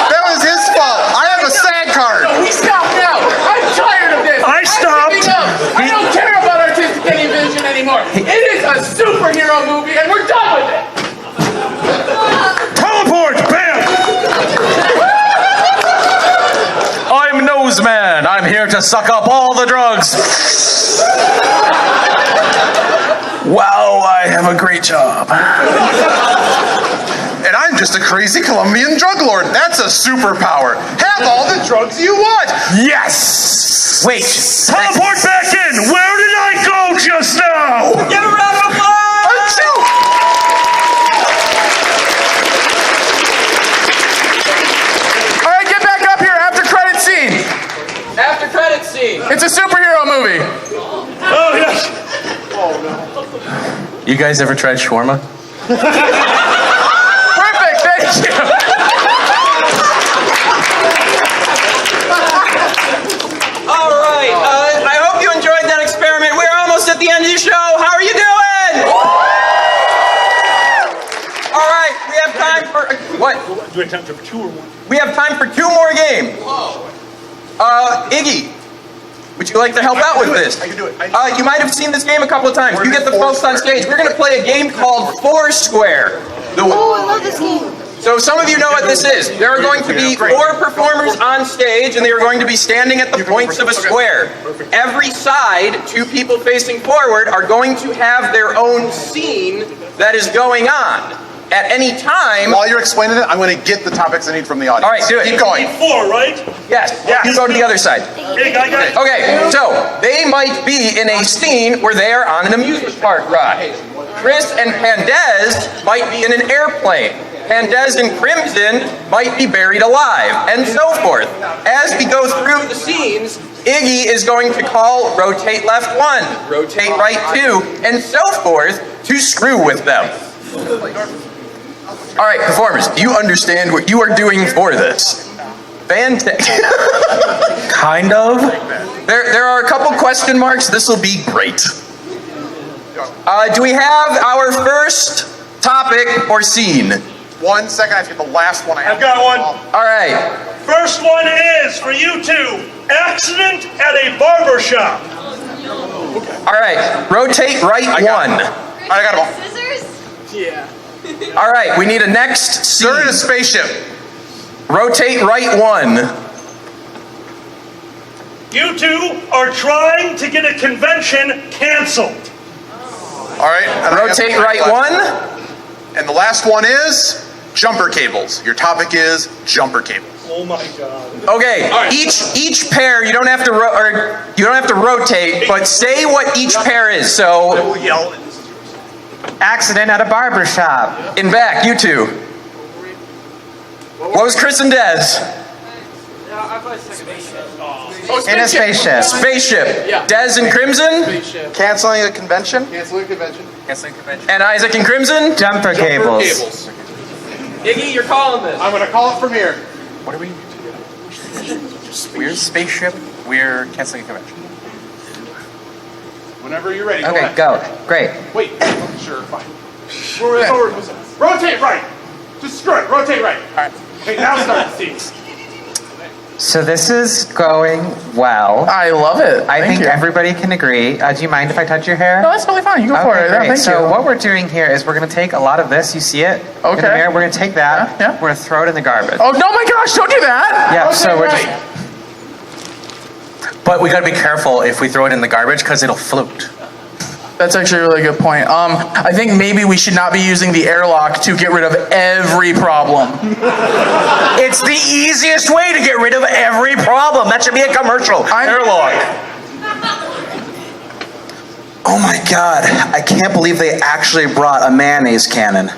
That was his fault. I have a SAG card. No, we stop now. I'm tired of this. I stopped. I don't care about artistic any vision anymore. It is a superhero movie, and we're done with it. Teleport! Bam! I'm Noseman. I'm here to suck up all the drugs. Wow, I have a great job. And I'm just a crazy Colombian drug lord. That's a superpower. Have all the drugs you want. Yes! Wait. Teleport back in! Where did I go just now? Give a round of applause! Achoo! All right, get back up here. After credit scene. After credit scene. It's a superhero movie. Oh, yes. You guys ever tried shawarma? Perfect, thank you. All right. I hope you enjoyed that experiment. We're almost at the end of the show. How are you doing? All right. We have time for what? Do we have time for 2 or 1? We have time for 2 more games. Iggy, would you like to help out with this? I can do it. You might have seen this game a couple of times. You get the folks on stage. We're going to play a game called Foursquare. Oh, I love this game. So some of you know what this is. There are going to be 4 performers on stage, and they are going to be standing at the points of a square. Every side, 2 people facing forward, are going to have their own scene that is going on. at any time. While you're explaining it, I'm going to get the topics I need from the audience. All right, do it. Keep going. 4, right? Yes. You go to the other side. Hey, I got it. Okay, so they might be in a scene where they are on an amusement park ride. Chris and Pandez might be in an airplane. Pandez and Crimson might be buried alive, and so forth. As we go through the scenes, Iggy is going to call rotate left 1, rotate right 2, and so forth to screw with them. All right, performers, do you understand what you are doing for this? Fantastic. Kind of. There are a couple question marks. This will be great. Do we have our first topic or scene? 1 second, I have to get the last one I have. I've got one. All right. First one is, for you two, accident at a barber shop. All right. Rotate right 1. I got them all. Scissors? Yeah. All right. We need a next scene. They're in a spaceship. Rotate right 1. You two are trying to get a convention canceled. All right. and I got Rotate the right last 1. And the last one is jumper cables. Your topic is jumper cables. Oh my God. Okay. Each pair, you don't have to rotate, but say what each pair is. So We'll yell. Accident at a barber shop. in back, you two. What was Chris and Dez? In a spaceship. Spaceship. Yeah. Dez and Crimson? Canceling a convention? Canceling convention. And Isaac and Crimson? Jumper cables. Cables. Iggy, you're calling this. I'm going to call it from here. What are we? We're spaceship. We're canceling a convention. Whenever you're ready. Okay, go. go. Great. Wait. Sure, fine. Rotate right. Just screw it. Rotate right. All right. Okay, now start the scene. So this is going well. I love it. I Thank think you. everybody can agree. Do you mind if I touch your hair? No, that's totally fine. You go for it. Great. No, thank So you. what we're doing here is we're going to take a lot of this. You see it? In the Okay. mirror. We're going to take that. Yeah. We're going to throw it in the garbage. Oh no, my gosh! Don't do that. Yeah. Rotate So we're right. just. But we gotta be careful if we throw it in the garbage because it'll float. That's actually a really good point. I think maybe we should not be using the airlock to get rid of every problem. It's the easiest way to get rid of every problem. That should be a commercial. Airlock. Oh my god, I can't believe they actually brought a mayonnaise cannon.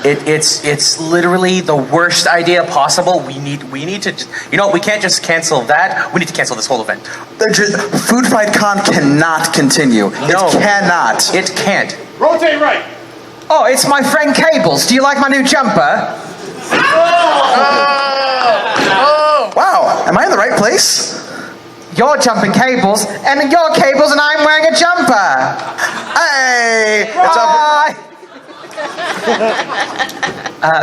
It's literally the worst idea possible. We need to, we can't just cancel that. We need to cancel this whole event. Food Fight Con cannot continue. No. It cannot. It can't. Rotate right. Oh, it's my friend Cables. Do you like my new jumper? Wow, am I in the right place? You're jumping cables, and you're cables, and I'm wearing a jumper. Hey! Bye.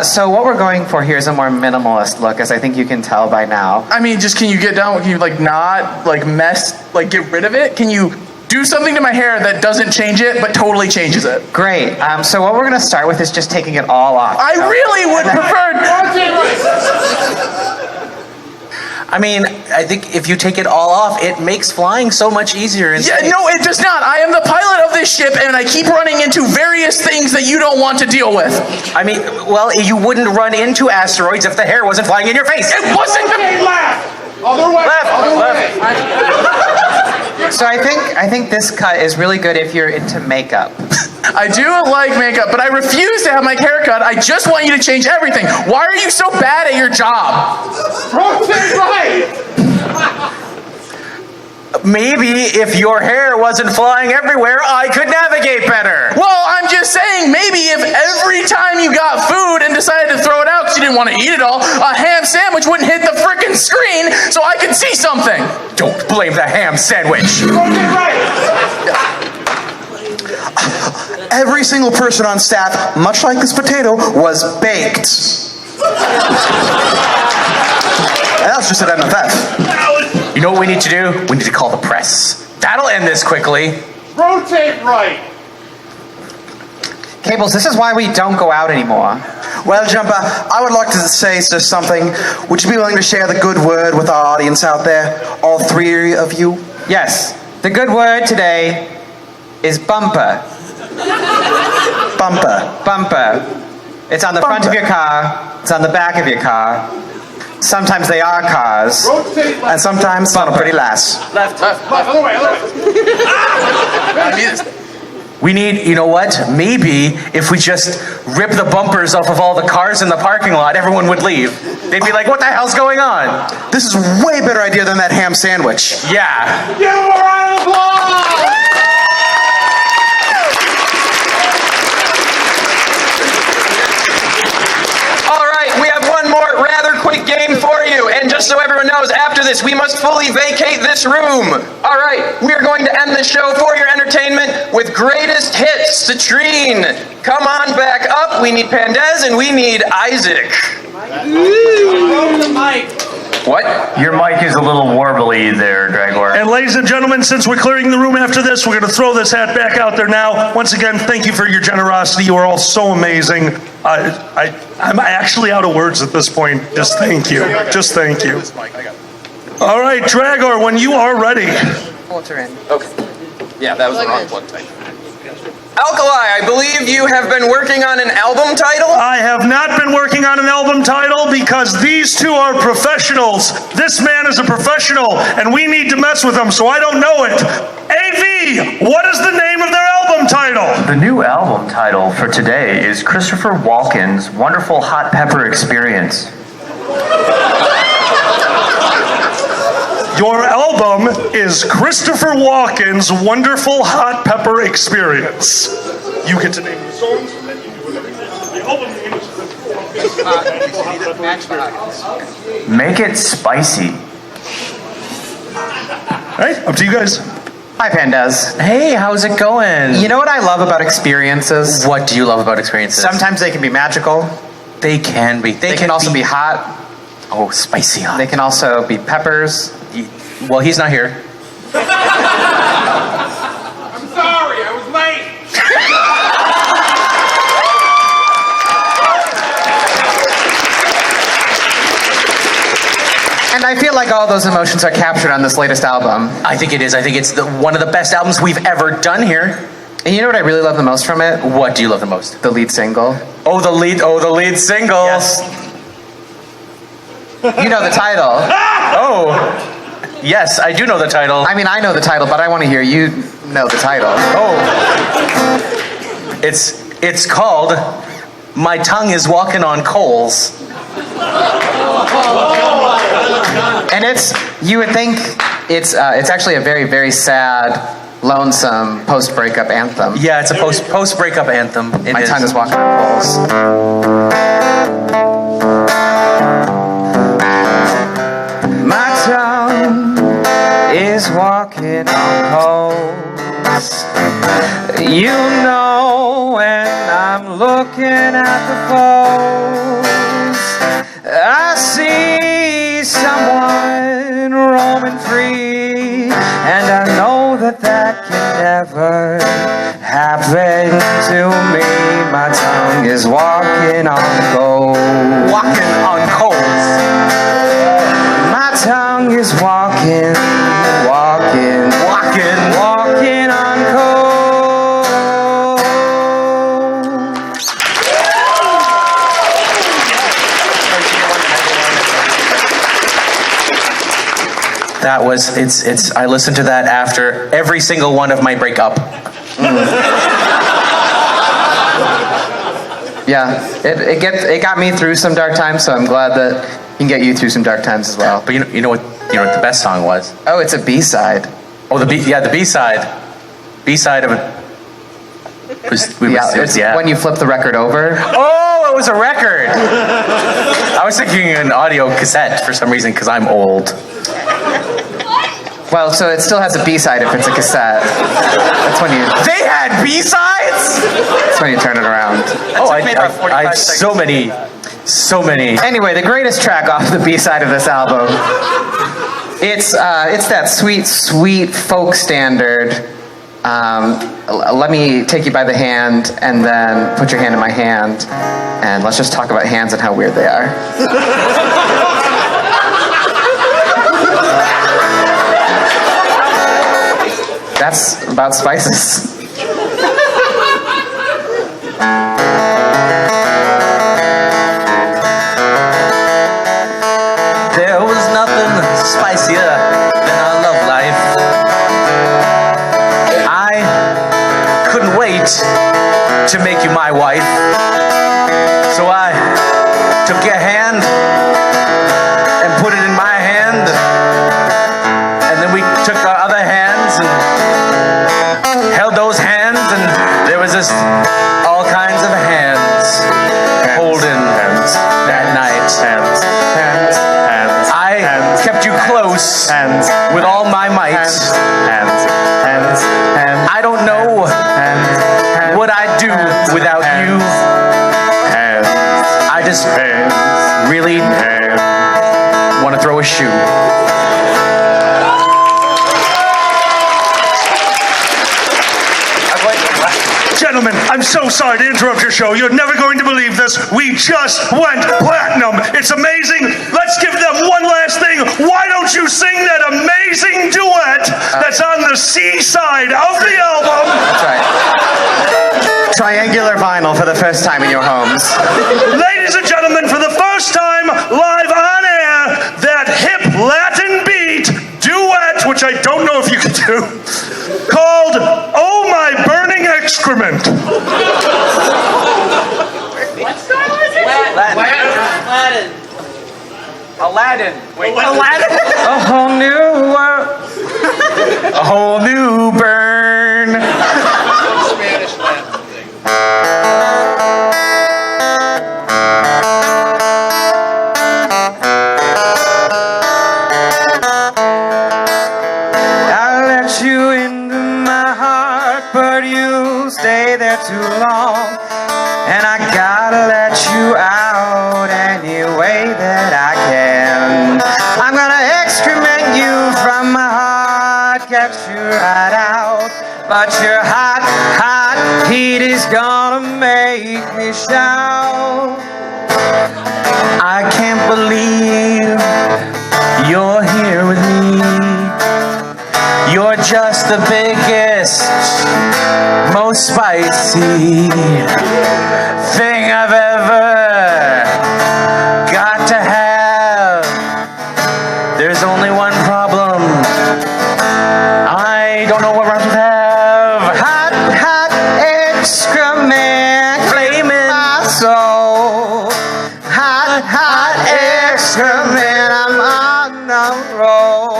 So what we're going for here is a more minimalist look, as I think you can tell by now. I mean, just can you get down? Can you not get rid of it? Can you do something to my hair that doesn't change it, but totally changes it? Great. So what we're going to start with is just taking it all off. I really would prefer. Rotate right. I mean, I think if you take it all off, it makes flying so much easier. Yeah, no, it does not. I am the pilot of this ship, and I keep running into various things that you don't want to deal with. I mean, well, you wouldn't run into asteroids if the hair wasn't flying in your face. It wasn't the Left. Other way. Left. Other Left. way. So I think this cut is really good if you're into makeup. I do like makeup, but I refuse to have my hair cut. I just want you to change everything. Why are you so bad at your job? Rotate right. Maybe if your hair wasn't flying everywhere, I could navigate better. Well, I'm just saying, maybe if every time you got food and decided to throw it out because you didn't want to eat it all, a ham sandwich wouldn't hit the frickin' screen so I could see something. Don't blame the ham sandwich. Rotate right. Every single person on staff, much like this potato, was baked. And that was just at MFF. You know what we need to do? We need to call the press. That'll end this quickly. Rotate right. Cables, this is why we don't go out anymore. Well, Jumper, I would like to say just something. Would you be willing to share the good word with our audience out there? All three of you? Yes. The good word today is bumper. Bumper. Bumper. It's on the front of your car. It's on the back of your car. Sometimes they are cars. And sometimes on a pretty lass. Left. Other way. We need, you know what? Maybe if we just rip the bumpers off of all the cars in the parking lot, everyone would leave. They'd be like, what the hell's going on? This is a way better idea than that ham sandwich. Yeah. Give him a round of applause! All right, we have one more rather quick game for you. And just so everyone knows, after this, we must fully vacate this room. All right, we are going to end the show for your entertainment with greatest hits. Citrine, come on back up. We need Pandez and we need Isaac. The mic. What? Your mic is a little warbly there, Dragor. And ladies and gentlemen, since we're clearing the room after this, we're going to throw this hat back out there now. Once again, thank you for your generosity. You are all so amazing. I'm actually out of words at this point. Just thank you. Just thank you. All right, Dragor, when you are ready. Okay. Yeah, that was the wrong plug type. Alkali, I believe you have been working on an album title? I have not been working on an album title because these two are professionals. This man is a professional, and we need to mess with him, so I don't know it. AV, what is the name of their album title? The new album title for today is Christopher Walken's Wonderful Hot Pepper Experience. Your album is Christopher Walken's Wonderful Hot Pepper Experience. You get to name the songs, and then you do whatever you want. The album name is Christopher Walken's. Make it spicy. Hey, up to you guys. Hi, Pandez. Hey, how's it going? You know what I love about experiences? What do you love about experiences? Sometimes they can be magical. They can be. They can also be hot. Oh, spicy hot. They can also be peppers. Well, he's not here. I'm sorry, I was late. And I feel like all those emotions are captured on this latest album. I think it is. I think it's one of the best albums we've ever done here. And you know what I really love the most from it? What do you love the most? The lead single. Oh, the lead single. Yes. You know the title. Oh. Yes, I do know the title. I mean, I know the title, but I want to hear you know the title. Oh. It's called My Tongue is Walking on Coals. And you would think it's actually a very, very sad, lonesome post-breakup anthem. Yeah, it's a post-breakup anthem. My tongue is walking on coals. My tongue is walking on coals. You know when I'm looking at the poles, I see someone roaming free, and I know that can never happen to me. My tongue is walking on coals. Walking on coals. My tongue is walking on coals. That was it's. I listened to that after every single one of my breakup. Yeah, it got me through some dark times, so I'm glad that it can get you through some dark times as well. But you know what the best song was? Oh, it's a B-side. Oh, the B-side. B-side of it. It's when you flip the record over. Oh, it was a record. I was thinking an audio cassette for some reason because I'm old. Well, so it still has a B-side if it's a cassette. That's when you... They had B-sides? That's when you turn it around. Oh, I have so many. Anyway, the greatest track off the B-side of this album. It's that sweet, sweet folk standard. Let me take you by the hand and then put your hand in my hand, and let's just talk about hands and how weird they are. That's about spices. There was nothing spicier than our love life. I couldn't wait to make you my wife. So I took your hand and put it in my hand. And then we took our other hands and held those hands, and there was just all kinds of hands holding that night. I kept you close with all my might. I don't know what I'd do without you. I just really want to throw a shoe. Gentlemen, I'm so sorry to interrupt your show. You're never going to believe this. We just went platinum. It's amazing. Let's give them one last thing. Why don't you sing that amazing duet that's on the C side of the album? That's right. Triangular vinyl for the first time in your homes. Ladies and gentlemen, for the first time live on air, that hip Latin beat duet, which I don't know if you can do, called Oh My Burning Excrement. What style is it? Latin. Aladdin. Wait, Aladdin? A whole new world. A whole new burn. Spanish Latin thing. I let you into my heart, but you stay there too long. And I gotta let you out any way that I can. I'm gonna excrement you from my heart, get you right out. But your hot, hot heat is gonna make me shout. I can't believe you're here with me. You're just the biggest, most spicy thing I've ever got to have. There's only one problem. I don't know what rhymes with have. Hot, hot excrement flaming my soul. Hot, hot excrement, I'm on the roll.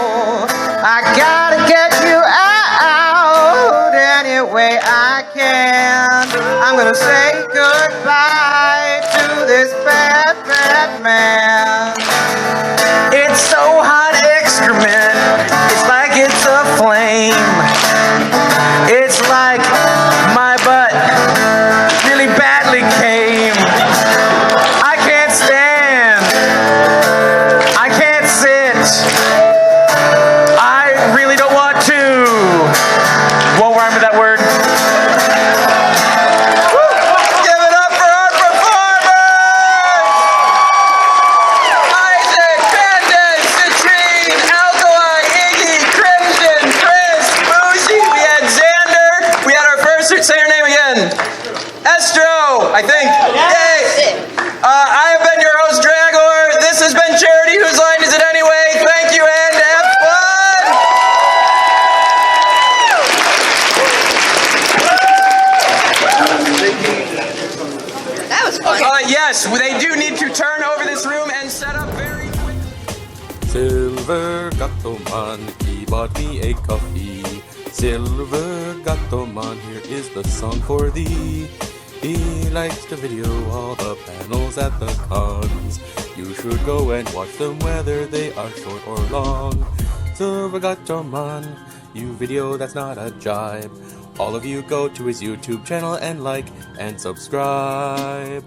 I gotta get you out any way I can. I'm gonna say goodbye to this bad, bad man. It's so hot excrement, it's like it's a flame. It's like my butt really badly came. I can't stand, I can't sit, I really don't want to. Won't rhyme with that word. Give it up for our performers! Isaac, Brandon, Citrine, Alkali, Iggy, Crimson, Chris, Boozy. We had Xander. We had our first, say her name again. Estro, I think. Yay! I have been your host, Dragor. This has been Charity. Whose line is it anyway? Thank you and have fun! That was fun. Yes, they do need to turn over this room and set up very quick. Silver Gato Man, he bought me a coffee. Silver Gato Man, here is the song for thee. He likes to video all the panels at the cons. You should go and watch them whether they are short or long. Silver Gato Man, you video that's not a jibe. All of you go to his YouTube channel and like and subscribe.